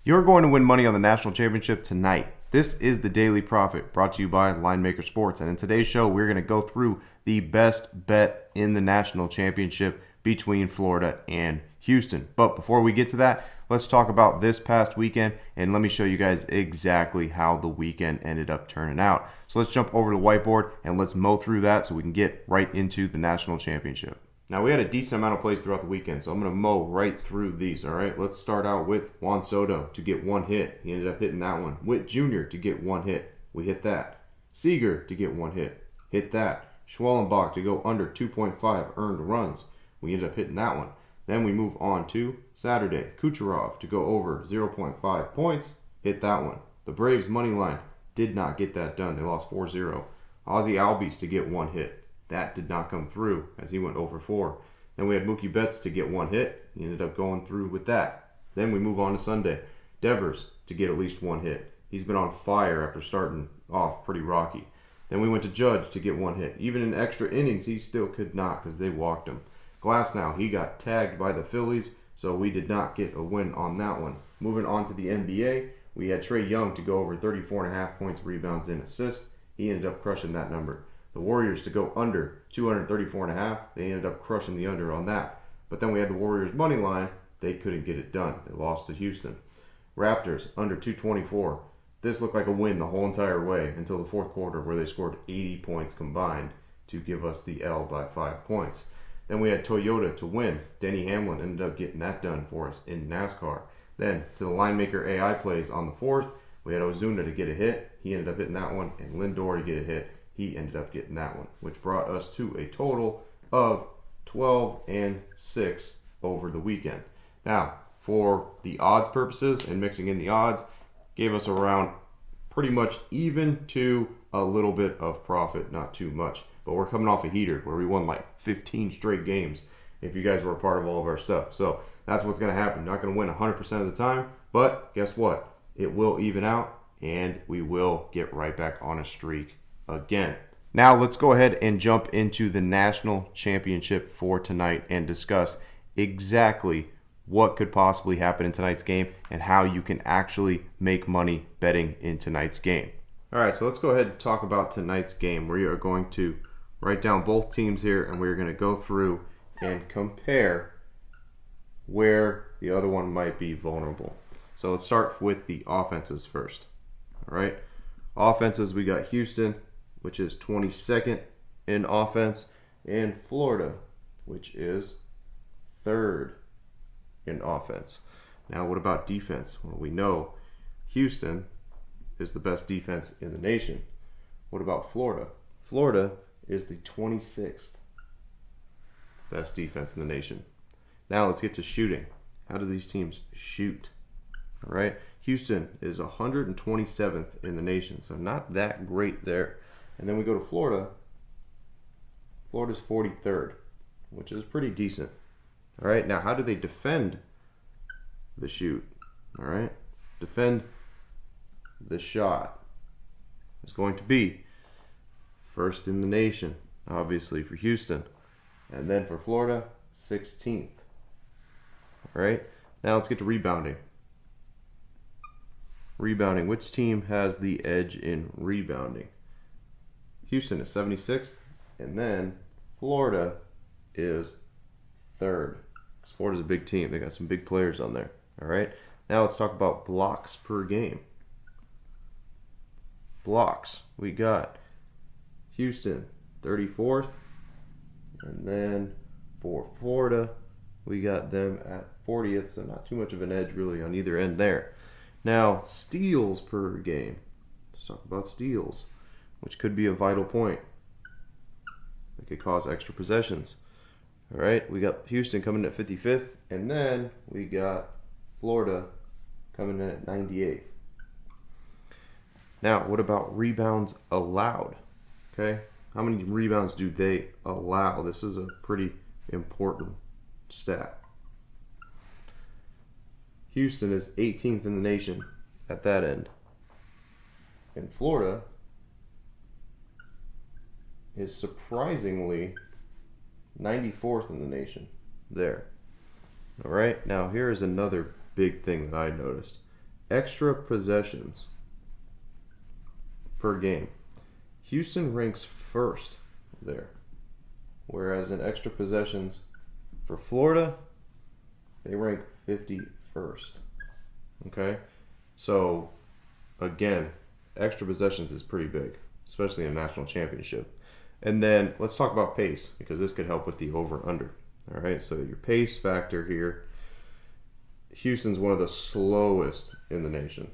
You're going to win money on the national championship tonight. This is the Daily Profit brought to you by Linemaker Sports. And in today's show, we're going to go through the best bet in the national championship between Florida and Houston. But before we get to that, let's talk about this past weekend and let me show you guys exactly how the weekend ended up turning out. So let's jump over to the whiteboard and let's mow through that so we can get right into the national championship. Now, we had a decent amount of plays throughout the weekend, so I'm going to mow right through these, all right? Let's start out with Juan Soto to get one hit. He ended up hitting that one. Witt Jr. to get one hit. We hit that. Seager to get one hit. Hit that. Schwellenbach to go under 2.5 earned runs. We ended up hitting that one. Then we move on to Saturday. Kucherov to go over 0.5 points. Hit that one. The Braves money line did not get that done. They lost 4-0. Ozzie Albies to get one hit. That did not come through as he went 0 for 4. Then we had Mookie Betts to get one hit. He ended up going through with that. Then we move on to Sunday. Devers to get at least one hit. He's been on fire after starting off pretty rocky. Then we went to Judge to get one hit. Even in extra innings, he still could not because they walked him. Glasnow, he got tagged by the Phillies, so we did not get a win on that one. Moving on to the NBA, we had Trae Young to go over 34.5 points, rebounds, and assists. He ended up crushing that number. The Warriors to go under 234.5. They ended up crushing the under on that. But then we had the Warriors money line. They couldn't get it done. They lost to Houston. Raptors under 224. This looked like a win the whole entire way until the fourth quarter where they scored 80 points combined to give us the L by 5 points. Then we had Toyota to win. Denny Hamlin ended up getting that done for us in NASCAR. Then to the Linemaker AI plays on the fourth, we had Ozuna to get a hit. He ended up hitting that one. And Lindor to get a hit. He ended up getting that one, which brought us to a total of 12-6 over the weekend. Now, for the odds purposes and mixing in the odds, gave us around pretty much even to a little bit of profit, not too much. But we're coming off a heater where we won like 15 straight games if you guys were a part of all of our stuff. So that's what's going to happen. Not going to win 100% of the time, but guess what? It will even out and we will get right back on a streak again. Now let's go ahead and jump into the national championship for tonight and discuss exactly what could possibly happen in tonight's game and how you can actually make money betting in tonight's game. All right, so let's go ahead and talk about tonight's game. We are going to write down both teams here and we're going to go through and compare where the other one might be vulnerable. So let's start with the offenses first. All right, offenses, we got Houston, which is 22nd in offense, and Florida, which is 3rd in offense. Now, what about defense? Well, we know Houston is the best defense in the nation. What about Florida? Florida is the 26th best defense in the nation. Now, let's get to shooting. How do these teams shoot? All right, Houston is 127th in the nation, so not that great there. And then we go to Florida. Florida's 43rd, which is pretty decent. All right, now how do they defend the shoot? All right, defend the shot is going to be first in the nation, obviously, for Houston. And then for Florida, 16th. All right, now let's get to rebounding. Rebounding, which team has the edge in rebounding? Houston is 76th, and then Florida is 3rd. Florida's a big team. They got some big players on there. All right. Now let's talk about blocks per game. Blocks. We got Houston 34th, and then for Florida, we got them at 40th, so not too much of an edge really on either end there. Now, steals per game. Let's talk about steals, which could be a vital point. It could cause extra possessions. All right, we got Houston coming in at 55th, and then we got Florida coming in at 98th. Now, what about rebounds allowed? Okay, how many rebounds do they allow? This is a pretty important stat. Houston is 18th in the nation at that end. And Florida is surprisingly 94th in the nation there. All right, now here is another big thing that I noticed. extra possessions per game. Houston ranks first there, whereas in extra possessions for Florida, they rank 51st. Okay, so again, extra possessions is pretty big, especially in a national championship. And then let's talk about pace, because this could help with the over-under. All right, so your pace factor here, Houston's one of the slowest in the nation.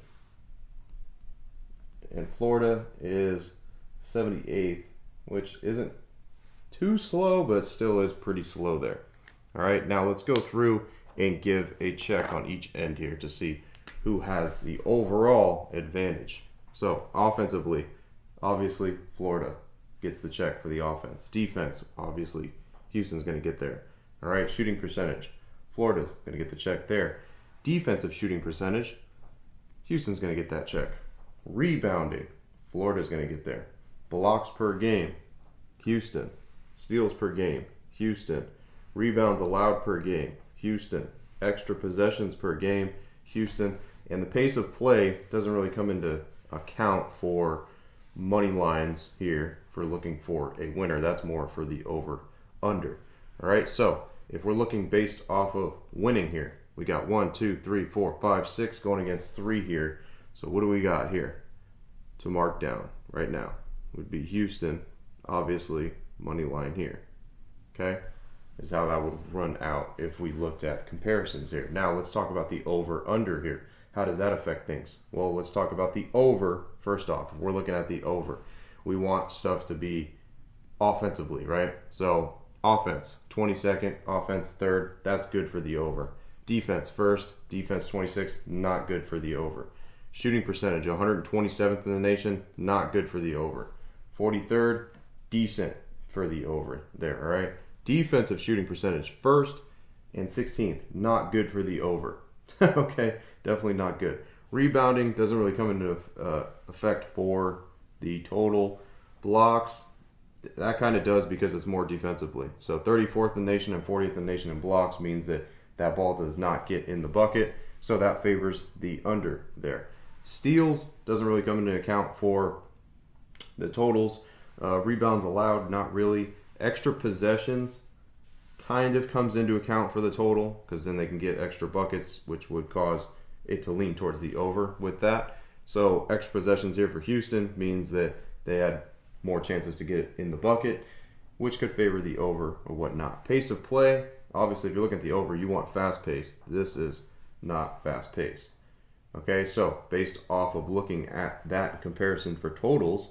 And Florida is 78th, which isn't too slow, but still is pretty slow there. All right, now let's go through and give a check on each end here to see who has the overall advantage. So offensively, obviously Florida gets the check for the offense. Defense, obviously Houston's going to get there. All right, shooting percentage, Florida's going to get the check there. Defensive shooting percentage, Houston's going to get that check. Rebounding, Florida's going to get there. Blocks per game, Houston. Steals per game, Houston. Rebounds allowed per game, Houston. Extra possessions per game, Houston. And the pace of play doesn't really come into account for money lines here for looking for a winner. That's more for the over-under. All right, so if we're looking based off of winning here, we got 1, 2, 3, 4, 5, 6 going against 3 here. So what do we got here to mark down right now? Would be Houston, obviously, money line here. Okay, is how that would run out if we looked at comparisons here. Now let's talk about the over-under here. How does that affect things? Well, let's talk about the over first off. If we're looking at the over, we want stuff to be offensively, right? So offense, 22nd, offense third, that's good for the over. Defense first, defense 26th, not good for the over. Shooting percentage, 127th in the nation, not good for the over. 43rd, decent for the over there, all right? Defensive shooting percentage, first and 16th, not good for the over. Okay, definitely not good. Rebounding doesn't really come into effect for the total. Blocks, that kind of does because it's more defensively. So 34th in the nation and 40th in the nation in blocks means that that ball does not get in the bucket. So that favors the under there. Steals doesn't really come into account for the totals. Rebounds allowed, not really. Extra possessions kind of comes into account for the total because then they can get extra buckets, which would cause it to lean towards the over with that. So extra possessions here for Houston means that they had more chances to get it in the bucket, which could favor the over or whatnot. Pace of play, obviously if you're looking at the over, you want fast pace. This is not fast paced. Okay, so based off of looking at that comparison for totals,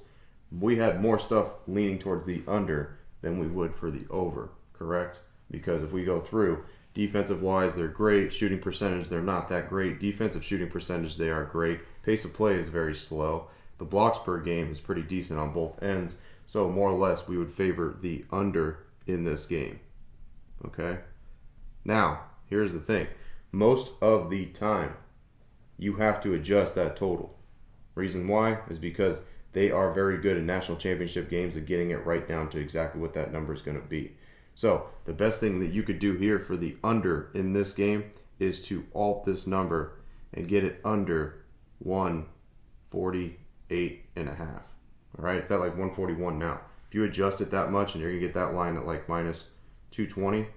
we had more stuff leaning towards the under than we would for the over, correct? Because if we go through, defensive-wise, they're great. Shooting percentage, they're not that great. Defensive shooting percentage, they are great. Pace of play is very slow. The blocks per game is pretty decent on both ends. So more or less, we would favor the under in this game. Okay? Now, here's the thing. Most of the time, you have to adjust that total. Reason why is because they are very good in national championship games at getting it right down to exactly what that number is going to be. So the best thing that you could do here for the under in this game is to alt this number and get it under 148.5. All right, it's at like 141 now. If you adjust it that much and you're going to get that line at like minus 220,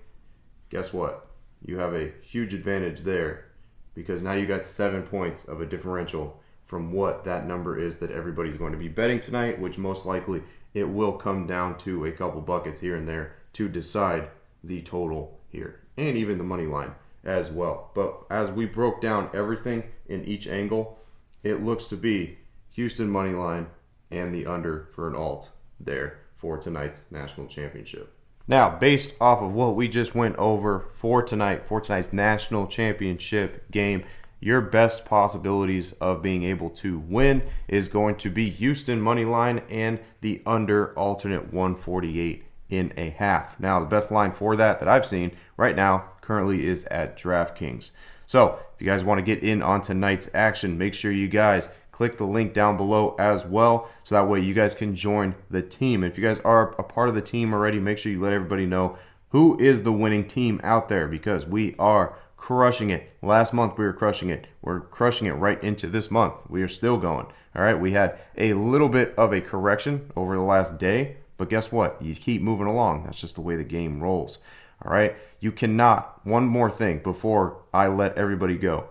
guess what? You have a huge advantage there because now you got 7 points of a differential from what that number is that everybody's going to be betting tonight, which most likely it will come down to a couple buckets here and there to decide the total here and even the money line as well. But as we broke down everything in each angle, it looks to be Houston money line and the under for an alt there for tonight's national championship. Now, based off of what we just went over for tonight's national championship game, your best possibilities of being able to win is going to be Houston money line and the under alternate 148.5. Now, the best line for that I've seen right now currently is at DraftKings. So, if you guys want to get in on tonight's action, make sure you guys click the link down below as well, so that way you guys can join the team. If you guys are a part of the team already, make sure you let everybody know who is the winning team out there, because we are crushing it. Last month we were crushing it. We're crushing it right into this month. We are still going. All right, we had a little bit of a correction over the last day, but guess what? You keep moving along. That's just the way the game rolls. All right, you cannot, one more thing before I let everybody go.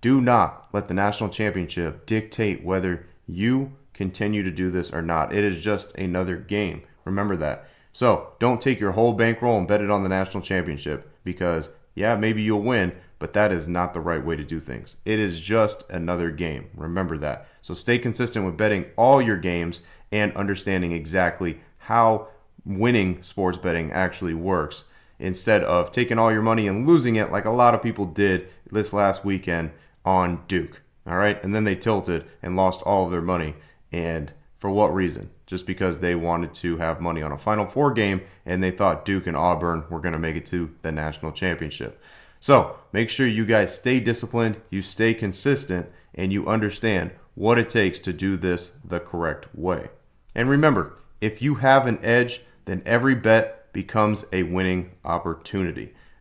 Do not let the national championship dictate whether you continue to do this or not. It is just another game. Remember that. So don't take your whole bankroll and bet it on the national championship because, yeah, maybe you'll win, but that is not the right way to do things. It is just another game. Remember that. So stay consistent with betting all your games and understanding exactly how winning sports betting actually works instead of taking all your money and losing it like a lot of people did this last weekend on Duke. All right, and then they tilted and lost all of their money. And for what reason? Just because they wanted to have money on a Final Four game and they thought Duke and Auburn were going to make it to the national championship. So make sure you guys stay disciplined, you stay consistent, and you understand what it takes to do this the correct way. And remember, if you have an edge, then every bet becomes a winning opportunity.